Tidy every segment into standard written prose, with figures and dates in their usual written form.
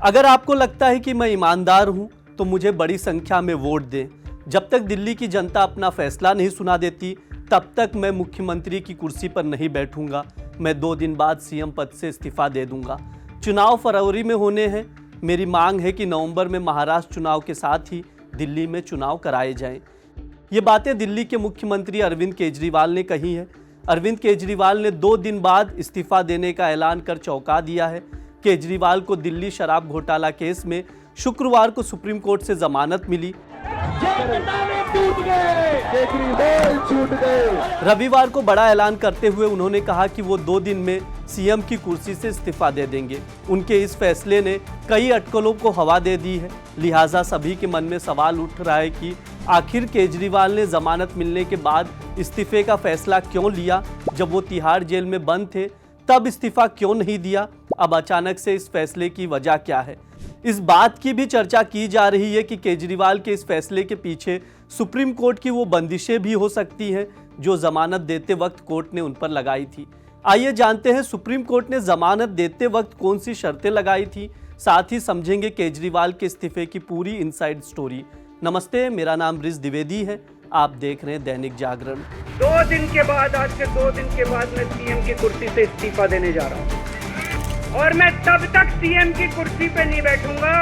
अगर आपको लगता है कि मैं ईमानदार हूं तो मुझे बड़ी संख्या में वोट दें। जब तक दिल्ली की जनता अपना फैसला नहीं सुना देती तब तक मैं मुख्यमंत्री की कुर्सी पर नहीं बैठूंगा। मैं 2 दिन बाद सीएम पद से इस्तीफा दे दूंगा। चुनाव फरवरी में होने हैं। मेरी मांग है कि नवंबर में महाराष्ट्र चुनाव के साथ ही दिल्ली में चुनाव कराए जाएं। ये बातें दिल्ली के मुख्यमंत्री अरविंद केजरीवाल ने कही है। अरविंद केजरीवाल ने 2 दिन बाद इस्तीफा देने का ऐलान कर चौंका दिया है। केजरीवाल को दिल्ली शराब घोटाला केस में शुक्रवार को सुप्रीम कोर्ट से जमानत मिली। रविवार को बड़ा ऐलान करते हुए उन्होंने कहा कि वो 2 दिन में सीएम की कुर्सी से इस्तीफा दे देंगे। उनके इस फैसले ने कई अटकलों को हवा दे दी है। लिहाजा सभी के मन में सवाल उठ रहा है कि आखिर केजरीवाल ने जमानत मिलने के बाद इस्तीफे का फैसला क्यों लिया। जब वो तिहाड़ जेल में बंद थे तब इस्तीफा क्यों नहीं दिया। अब अचानक से इस फैसले की वजह क्या है। इस बात की भी चर्चा की जा रही है कि केजरीवाल के इस फैसले के पीछे सुप्रीम कोर्ट की वो बंदिशें भी हो सकती हैं जो जमानत देते वक्त कोर्ट ने उन पर लगाई थी। आइए जानते हैं सुप्रीम कोर्ट ने जमानत देते वक्त कौन सी शर्तें लगाई थी। साथ ही समझेंगे केजरीवाल के इस्तीफे की पूरी इनसाइड स्टोरी। नमस्ते, मेरा नाम रिज द्विवेदी है। आप देख रहे हैं दैनिक जागरण। 2 दिन के बाद, आज से 2 दिन के बाद मैं सीएम की कुर्सी से इस्तीफा देने जा रहा हूँ और मैं तब तक सीएम की कुर्सी पे नहीं बैठूंगा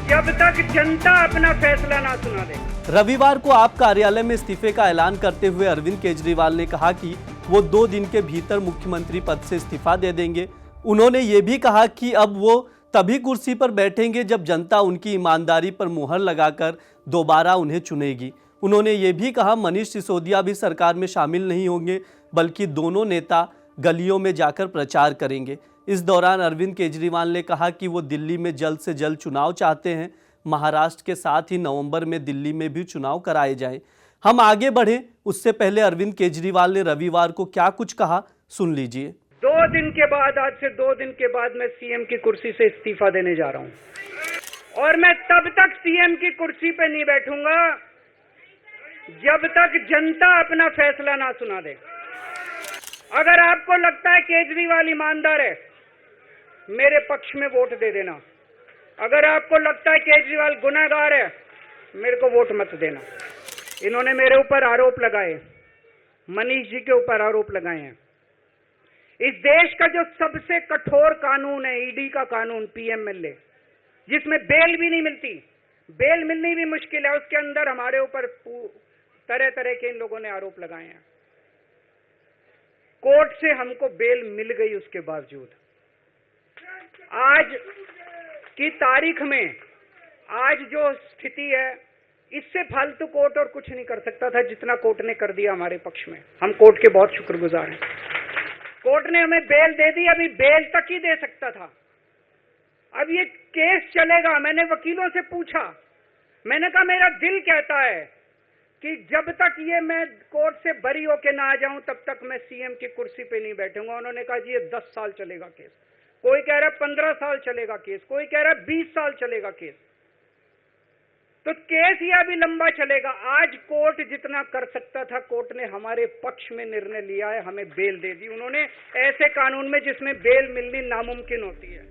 जब तक जनता अपना फैसला ना सुना दे। रविवार को आप कार्यालय में इस्तीफे का ऐलान करते हुए अरविंद केजरीवाल ने कहा कि वो 2 दिन के भीतर मुख्यमंत्री पद से इस्तीफा दे देंगे। उन्होंने ये भी कहा कि अब वो तभी कुर्सी पर बैठेंगे जब जनता उनकी ईमानदारी पर मुहर लगाकर दोबारा उन्हें चुनेगी। उन्होंने ये भी कहा मनीष सिसोदिया भी सरकार में शामिल नहीं होंगे, बल्कि दोनों नेता गलियों में जाकर प्रचार करेंगे। इस दौरान अरविंद केजरीवाल ने कहा कि वो दिल्ली में जल्द से जल्द चुनाव चाहते हैं। महाराष्ट्र के साथ ही नवंबर में दिल्ली में भी चुनाव कराए जाएं। हम आगे बढ़े उससे पहले अरविंद केजरीवाल ने रविवार को क्या कुछ कहा, सुन लीजिए। 2 दिन के बाद, आज से 2 दिन के बाद मैं सीएम की कुर्सी से इस्तीफा देने जा रहा हूँ और मैं तब तक सीएम की कुर्सी पे नहीं बैठूंगा जब तक जनता अपना फैसला ना सुना दे। अगर आपको लगता है केजरीवाल ईमानदार है, मेरे पक्ष में वोट दे देना। अगर आपको लगता है केजरीवाल गुनहगार है, मेरे को वोट मत देना। इन्होंने मेरे ऊपर आरोप लगाए, मनीष जी के ऊपर आरोप लगाए हैं। इस देश का जो सबसे कठोर कानून है ईडी का कानून, पीएमएलए, जिसमें बेल भी नहीं मिलती, बेल मिलनी भी मुश्किल है, उसके अंदर हमारे ऊपर तरह तरह के इन लोगों ने आरोप लगाए हैं। कोर्ट से हमको बेल मिल गई, उसके बावजूद आज की तारीख में, आज जो स्थिति है, इससे फालतू कोर्ट और कुछ नहीं कर सकता था जितना कोर्ट ने कर दिया हमारे पक्ष में। हम कोर्ट के बहुत शुक्रगुजार हैं। कोर्ट ने हमें बेल दे दी, अभी बेल तक ही दे सकता था। अब ये केस चलेगा। मैंने वकीलों से पूछा, मैंने कहा मेरा दिल कहता है कि जब तक ये मैं कोर्ट से बरी होके ना आ जाऊं तब तक मैं सीएम की कुर्सी पे नहीं बैठूंगा। उन्होंने कहा जी ये 10 साल चलेगा केस, कोई कह रहा है 15 साल चलेगा केस, कोई कह रहा है 20 साल चलेगा केस। तो केस ये अभी लंबा चलेगा। आज कोर्ट जितना कर सकता था, कोर्ट ने हमारे पक्ष में निर्णय लिया है, हमें बेल दे दी उन्होंने, ऐसे कानून में जिसमें बेल मिलनी नामुमकिन होती है।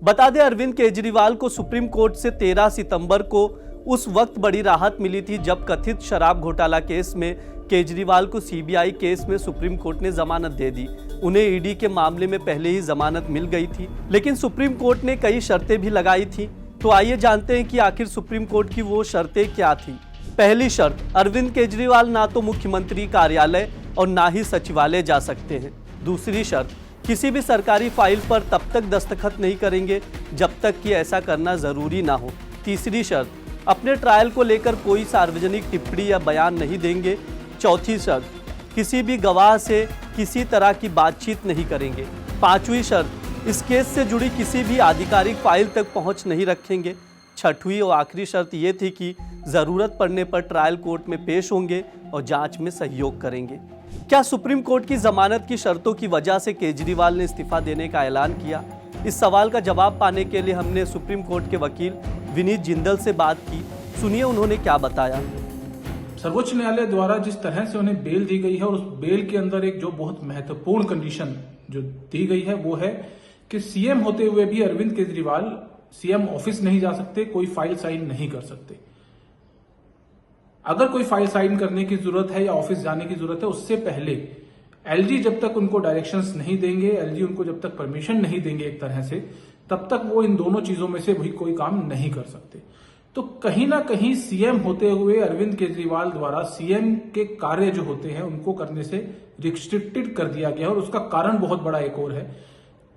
बता दें अरविंद केजरीवाल को सुप्रीम कोर्ट से 13 सितंबर को उस वक्त बड़ी राहत मिली थी जब कथित शराब घोटाला केस में केजरीवाल को सीबीआई केस में सुप्रीम कोर्ट ने जमानत दे दी। उन्हें ईडी के मामले में पहले ही जमानत मिल गई थी, लेकिन सुप्रीम कोर्ट ने कई शर्तें भी लगाई थी। तो आइए जानते हैं कि आखिर सुप्रीम कोर्ट की वो शर्तें क्या थी। पहली शर्त, अरविंद केजरीवाल ना तो मुख्यमंत्री कार्यालय और ना ही सचिवालय जा सकते हैं। दूसरी शर्त, किसी भी सरकारी फाइल पर तब तक दस्तखत नहीं करेंगे जब तक कि ऐसा करना जरूरी ना हो। तीसरी शर्त, अपने ट्रायल को लेकर कोई सार्वजनिक टिप्पणी या बयान नहीं देंगे। चौथी शर्त, किसी भी गवाह से किसी तरह की बातचीत नहीं करेंगे। पांचवी शर्त, इस केस से जुड़ी किसी भी आधिकारिक फाइल तक पहुंच नहीं रखेंगे। छठवीं और आखिरी शर्त ये थी कि जरूरत पड़ने पर ट्रायल कोर्ट में पेश होंगे और जांच में सहयोग करेंगे। क्या सुप्रीम कोर्ट की जमानत की शर्तों की वजह से केजरीवाल ने इस्तीफा देने का ऐलान किया? इस सवाल का जवाब पाने के लिए हमने सुप्रीम कोर्ट के वकील विनीत जिंदल से बात की। सुनिए उन्होंने क्या बताया। सर्वोच्च न्यायालय द्वारा जिस तरह से उन्हें बेल दी गई है और उस बेल के अंदर एक जो बहुत महत्वपूर्ण कंडीशन जो दी गई है वो है कि सीएम होते हुए भी अरविंद केजरीवाल सीएम ऑफिस नहीं जा सकते, कोई फाइल साइन नहीं कर सकते। अगर कोई फाइल साइन करने की जरूरत है या ऑफिस जाने की जरूरत है, उससे पहले एलजी जब तक उनको डायरेक्शंस नहीं देंगे, एलजी उनको जब तक परमिशन नहीं देंगे एक तरह से, तब तक वो इन दोनों चीजों में से भी कोई काम नहीं कर सकते। तो कहीं ना कहीं सीएम होते हुए अरविंद केजरीवाल द्वारा सीएम के कार्य जो होते हैं उनको करने से रिस्ट्रिक्टेड कर दिया गया। और उसका कारण बहुत बड़ा एक और है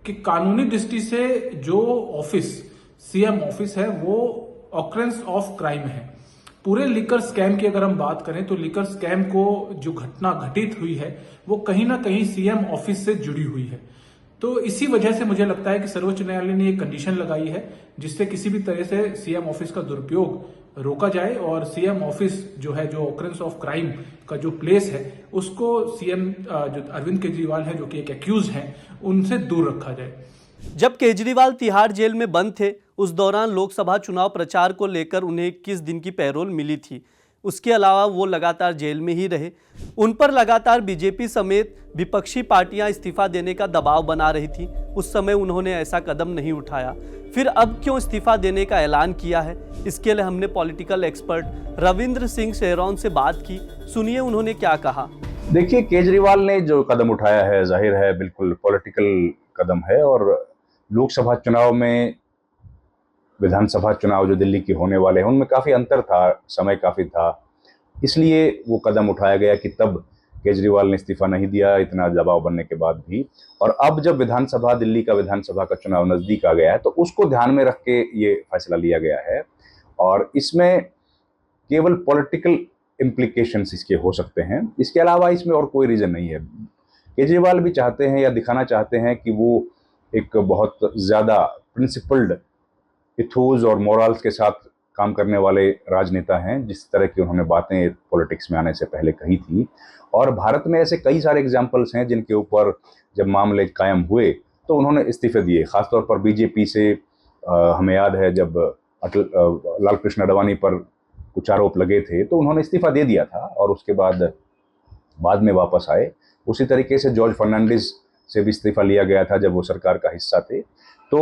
कि कानूनी दृष्टि से जो ऑफिस सीएम ऑफिस है वो ऑकरेंस ऑफ क्राइम है। पूरे लिकर स्कैम की अगर हम बात करें तो लिकर स्कैम को जो घटना घटित हुई है वो कहीं ना कहीं सीएम ऑफिस से जुड़ी हुई है। तो इसी वजह से मुझे लगता है कि सर्वोच्च न्यायालय ने एक कंडीशन लगाई है जिससे किसी भी तरह से सीएम ऑफिस का दुरुपयोग रोका जाए और सीएम ऑफिस जो है, जो ऑकरेंस ऑफ क्राइम का जो प्लेस है, उसको सीएम जो अरविंद केजरीवाल है, जो कि एक एक्यूज हैं, उनसे दूर रखा जाए। जब केजरीवाल तिहाड़ जेल में बंद थे, उस दौरान लोकसभा चुनाव प्रचार को लेकर उन्हें 21 दिन की पैरोल मिली थी। उसके अलावा वो लगातार जेल में ही रहे। उन पर लगातार बीजेपी समेत विपक्षी पार्टियां इस्तीफा देने का दबाव बना रही थी। उस समय उन्होंने ऐसा कदम नहीं उठाया। फिर अब क्यों इस्तीफा देने का ऐलान किया है? इसके लिए हमने पॉलिटिकल एक्सपर्ट रविंद्र सिंह शेरौन से बात की। सुनिए उन्होंने क्या कहा। देखिए, केजरीवाल ने जो कदम उठाया है, जाहिर है बिल्कुल पॉलिटिकल कदम है। और लोकसभा चुनाव में विधानसभा चुनाव जो दिल्ली के होने वाले हैं उनमें काफ़ी अंतर था, समय काफ़ी था, इसलिए वो कदम उठाया गया कि तब केजरीवाल ने इस्तीफा नहीं दिया, इतना दबाव बनने के बाद भी। और अब जब दिल्ली का विधानसभा का चुनाव नज़दीक आ गया है तो उसको ध्यान में रख के ये फैसला लिया गया है। और इसमें केवल पॉलिटिकल इम्प्लीकेशंस इसके हो सकते हैं, इसके अलावा इसमें और कोई रीज़न नहीं है। केजरीवाल भी चाहते हैं या दिखाना चाहते हैं कि वो एक बहुत ज़्यादा प्रिंसिपल्ड इथोज और मोरल्स के साथ काम करने वाले राजनेता हैं, जिस तरह की उन्होंने बातें पॉलिटिक्स में आने से पहले कही थी। और भारत में ऐसे कई सारे एग्जाम्पल्स हैं जिनके ऊपर जब मामले कायम हुए तो उन्होंने इस्तीफे दिए। खासतौर पर बीजेपी से हमें याद है जब लाल कृष्ण अडवाणी पर कुछ आरोप लगे थे तो उन्होंने इस्तीफा दे दिया था और उसके बाद में वापस आए। उसी तरीके से जॉर्ज फर्नांडिस से भी इस्तीफा लिया गया था जब वो सरकार का हिस्सा थे। तो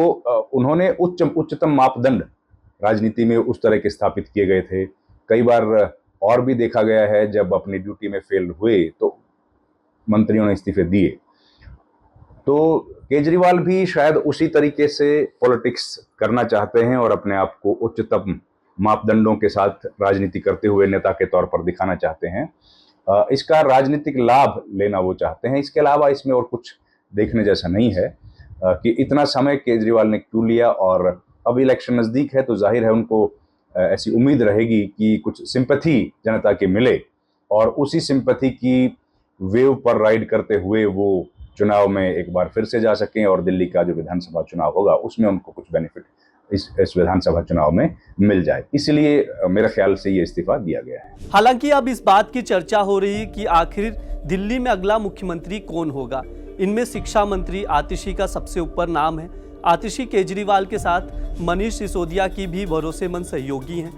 उन्होंने उच्चतम मापदंड राजनीति में उस तरह के स्थापित किए गए थे। कई बार और भी देखा गया है जब अपनी ड्यूटी में फेल हुए तो मंत्रियों ने इस्तीफे दिए। तो केजरीवाल भी शायद उसी तरीके से पॉलिटिक्स करना चाहते हैं और अपने आप को उच्चतम मापदंडों के साथ राजनीति करते हुए नेता के तौर पर दिखाना चाहते हैं। इसका राजनीतिक लाभ लेना वो चाहते हैं। इसके अलावा इसमें और कुछ देखने जैसा नहीं है कि इतना समय केजरीवाल ने क्यों लिया। और अब इलेक्शन नज़दीक है तो जाहिर है उनको ऐसी उम्मीद रहेगी कि कुछ सिंपैथी जनता के मिले और उसी सिंपैथी की वेव पर राइड करते हुए वो चुनाव में एक बार फिर से जा सकें और दिल्ली का जो विधानसभा चुनाव होगा उसमें उनको कुछ बेनिफिट इस विधानसभा चुनाव में मिल जाए। इसलिए मेरे ख्याल से ये इस्तीफा दिया गया है। हालांकि अब इस बात की चर्चा हो रही है कि आखिर दिल्ली में अगला मुख्यमंत्री कौन होगा। इनमें शिक्षा मंत्री आतिशी का सबसे ऊपर नाम है। आतिशी केजरीवाल के साथ मनीष सिसोदिया की भी भरोसेमंद सहयोगी हैं।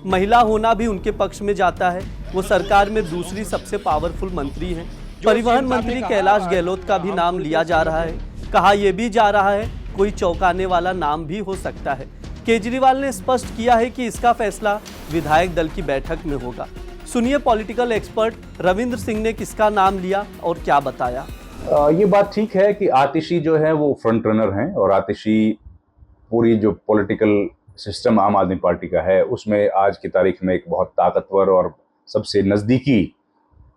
महिला होना भी उनके पक्ष में जाता है। वो सरकार में दूसरी सबसे पावरफुल मंत्री हैं। परिवहन मंत्री कैलाश गहलोत का भी नाम लिया जा रहा है। कहा यह भी जा रहा है कोई चौंकाने वाला नाम भी हो सकता है। केजरीवाल ने स्पष्ट किया है कि इसका फैसला विधायक दल की बैठक में होगा। सुनिए पॉलिटिकल एक्सपर्ट रविंद्र सिंह ने किसका नाम लिया और क्या बताया। ये बात ठीक है कि आतिशी जो है वो फ्रंट रनर हैं और आतिशी पूरी जो पॉलिटिकल सिस्टम आम आदमी पार्टी का है उसमें आज की तारीख में एक बहुत ताकतवर और सबसे नज़दीकी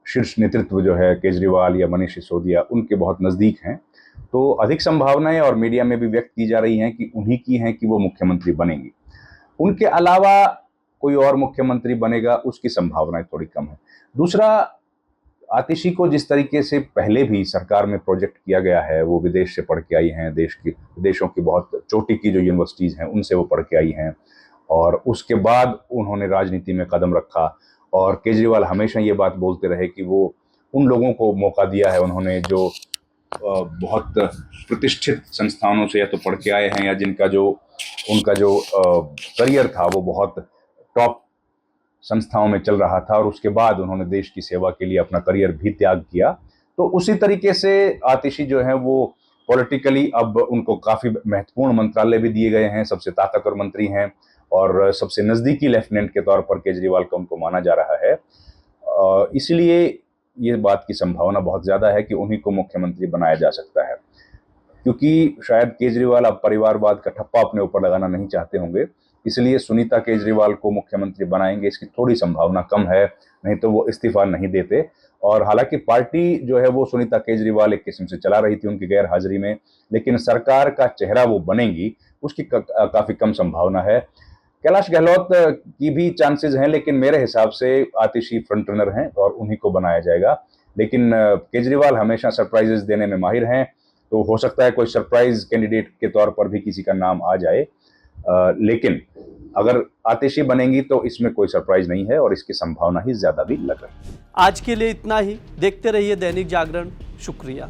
शीर्ष नेतृत्व जो है केजरीवाल या मनीष सिसोदिया उनके बहुत नज़दीक हैं। तो अधिक संभावनाएं और मीडिया में भी व्यक्त की जा रही हैं कि उन्हीं की हैं कि वो मुख्यमंत्री बनेंगी। उनके अलावा कोई और मुख्यमंत्री बनेगा उसकी संभावनाएं थोड़ी कम है। दूसरा, आतिशी को जिस तरीके से पहले भी सरकार में प्रोजेक्ट किया गया है, वो विदेश से पढ़ के आई हैं, विदेशों की बहुत चोटी की जो यूनिवर्सिटीज़ हैं उनसे वो पढ़ के आई हैं और उसके बाद उन्होंने राजनीति में कदम रखा। और केजरीवाल हमेशा ये बात बोलते रहे कि वो उन लोगों को मौका दिया है उन्होंने जो बहुत प्रतिष्ठित संस्थानों से या तो पढ़ के आए हैं या उनका जो करियर था वो बहुत टॉप संस्थाओं में चल रहा था और उसके बाद उन्होंने देश की सेवा के लिए अपना करियर भी त्याग किया। तो उसी तरीके से आतिशी जो है वो पॉलिटिकली अब उनको काफी महत्वपूर्ण मंत्रालय भी दिए गए हैं, सबसे ताकतवर मंत्री हैं और सबसे नजदीकी लेफ्टिनेंट के तौर पर केजरीवाल का उनको माना जा रहा है। इसलिए ये बात की संभावना बहुत ज्यादा है कि उन्हीं को मुख्यमंत्री बनाया जा सकता है, क्योंकि शायद केजरीवाल अब परिवारवाद का ठप्पा अपने ऊपर लगाना नहीं चाहते होंगे, इसलिए सुनीता केजरीवाल को मुख्यमंत्री बनाएंगे इसकी थोड़ी संभावना कम है, नहीं तो वो इस्तीफा नहीं देते। और हालांकि पार्टी जो है वो सुनीता केजरीवाल एक किस्म से चला रही थी उनकी गैर हाजिरी में, लेकिन सरकार का चेहरा वो बनेंगी उसकी काफी कम संभावना है। कैलाश गहलोत की भी चांसेस हैं, लेकिन मेरे हिसाब से आतिशी फ्रंट रनर हैं और उन्हीं को बनाया जाएगा। लेकिन केजरीवाल हमेशा सरप्राइजेस देने में माहिर हैं, तो हो सकता है कोई सरप्राइज कैंडिडेट के तौर पर भी किसी का नाम आ जाए, लेकिन अगर आतिशी बनेंगी तो इसमें कोई सरप्राइज नहीं है और इसकी संभावना ही ज्यादा भी लग रही है। आज के लिए इतना ही। देखते रहिए दैनिक जागरण। शुक्रिया।